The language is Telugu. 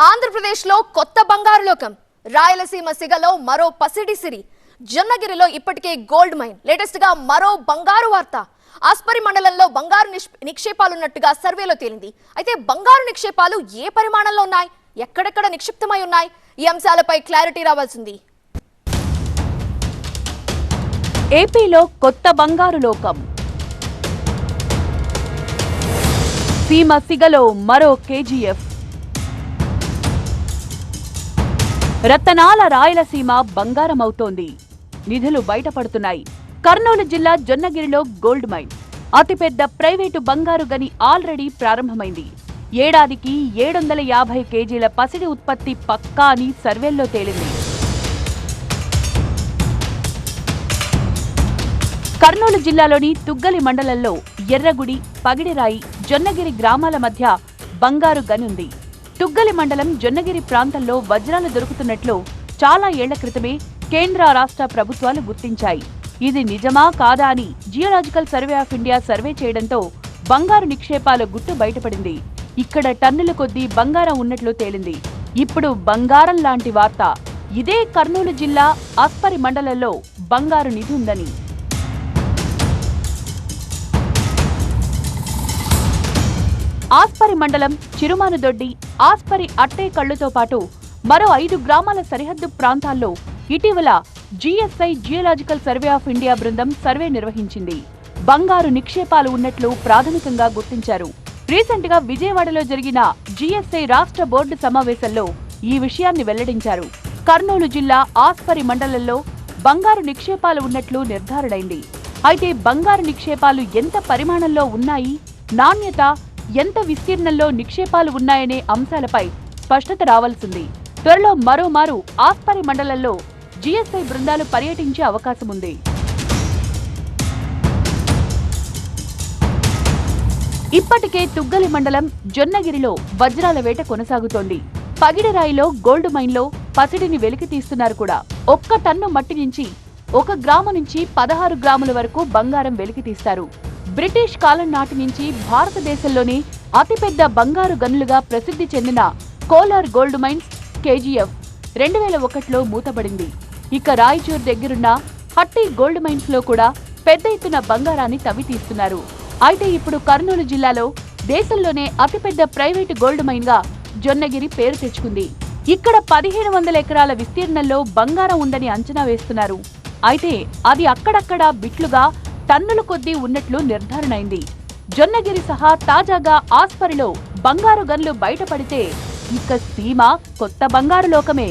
ఆంధ్రప్రదేశ్లో కొత్త బంగారు లోకం. రాయలసీమ సిగలో మరో పసిడి సిరి. జొన్నగిరిలో ఇప్పటికే గోల్డ్ మైన్. లేటెస్ట్ గా మరో బంగారు వార్త. ఆస్పరి మండలంలో బంగారు నిక్షేపాలున్నట్టుగా సర్వేలో తేలింది. అయితే బంగారు నిక్షేపాలు ఏ పరిమాణంలో ఉన్నాయి, ఎక్కడెక్కడ నిక్షిప్తమై ఉన్నాయి, ఈ అంశాలపై క్లారిటీ రావాల్సింది. ఏపీలో కొత్త బంగారు లోకం. సీమ సిగలో మరో కేజీఎఫ్. రతనాల రాయలసీమ బంగారమవుతోంది. నిధులు బయటపడుతున్నాయి. కర్నూలు జిల్లా జొన్నగిరిలో గోల్డ్ మైన్. అతిపెద్ద ప్రైవేటు బంగారు గని ఆల్రెడీ ప్రారంభమైంది. ఏడాదికి 750 కేజీల పసిడి ఉత్పత్తి పక్కా అని సర్వేల్లో తేలింది. కర్నూలు జిల్లాలోని తుగ్గలి మండలంలో ఎర్రగుడి, పగిడిరాయి, జొన్నగిరి గ్రామాల మధ్య బంగారు గని ఉంది. తుగ్గలి మండలం జొన్నగిరి ప్రాంతంలో వజ్రాలు దొరుకుతున్నట్లు చాలా ఏళ్ల క్రితమే కేంద్ర రాష్ట్ర ప్రభుత్వాలు గుర్తించాయి. ఇది నిజమా కాదా అని geological survey of India survey చేయడంతో బంగారు నిక్షేపాల గుట్టు బయటపడింది. ఇక్కడ టన్నుల కొద్దీ బంగారం ఉన్నట్లు తేలింది. ఇప్పుడు బంగారం లాంటి వార్త. ఇదే కర్నూలు జిల్లా ఆస్పరి మండలంలో బంగారు నిధి ఉందని. ఆస్పరి మండలం చిరుమానుదొడ్డి, ఆస్పరి అట్టే కళ్లుతో పాటు మరో 5 గ్రామాల సరిహద్దు ప్రాంతాల్లో ఇటీవల GSI geological survey of India బృందం సర్వే నిర్వహించింది. బంగారు నిక్షేపాలు ఉన్నట్లు ప్రాథమికంగా గుర్తించారు. రీసెంట్ గా విజయవాడలో జరిగిన జిఎస్ఐ రాష్ట్ర బోర్డు సమావేశంలో ఈ విషయాన్ని వెల్లడించారు. కర్నూలు జిల్లా ఆస్పరి మండలంలో బంగారు నిక్షేపాలు ఉన్నట్లు నిర్ధారణైంది. అయితే బంగారు నిక్షేపాలు ఎంత పరిమాణంలో ఉన్నాయి, నాణ్యత, ఎంత విస్తీర్ణంలో నిక్షేపాలు ఉన్నాయనే అంశాలపై స్పష్టత రావాల్సింది. త్వరలో మరోమారు ఆస్పరి మండలంలో జిఎస్ఐ బృందాలు పర్యటించే అవకాశముంది. ఇప్పటికే తుగ్గలి మండలం జొన్నగిరిలో వజ్రాల వేట కొనసాగుతోంది. పగిడిరాయిలో గోల్డ్ మైన్లో పసిడిని వెలికి తీస్తున్నారు కూడా. 1 టన్ను మట్టి నుంచి 1 గ్రాము నుంచి 16 గ్రాముల వరకు బంగారం వెలికి తీస్తారు. బ్రిటిష్ కాలం నాటి నుంచి భారతదేశంలోనే అతిపెద్ద బంగారు గనులుగా ప్రసిద్ధి చెందిన కోలార్ గోల్డ్ మైన్స్ కేజీఎఫ్ 2001లో మూతబడింది. ఇక రాయచూర్ దగ్గరున్న హట్టి గోల్డ్ మైన్స్ లో కూడా పెద్ద ఎత్తున బంగారాన్ని తవ్వి తీస్తున్నారు. అయితే ఇప్పుడు కర్నూలు జిల్లాలో దేశంలోనే అతిపెద్ద ప్రైవేటు గోల్డ్ మైన్ గా జొన్నగిరి పేరు తెచ్చుకుంది. ఇక్కడ 1500 ఎకరాల విస్తీర్ణంలో బంగారం ఉందని అంచనా వేస్తున్నారు. అయితే అది అక్కడక్కడా బిట్లుగా టన్నుల కొద్దీ ఉన్నట్లు నిర్ధారణైంది. జొన్నగిరి సహా తాజాగా ఆస్పరిలో బంగారు గన్లు బయటపడితే ఇక సీమ కొత్త బంగారు లోకమే.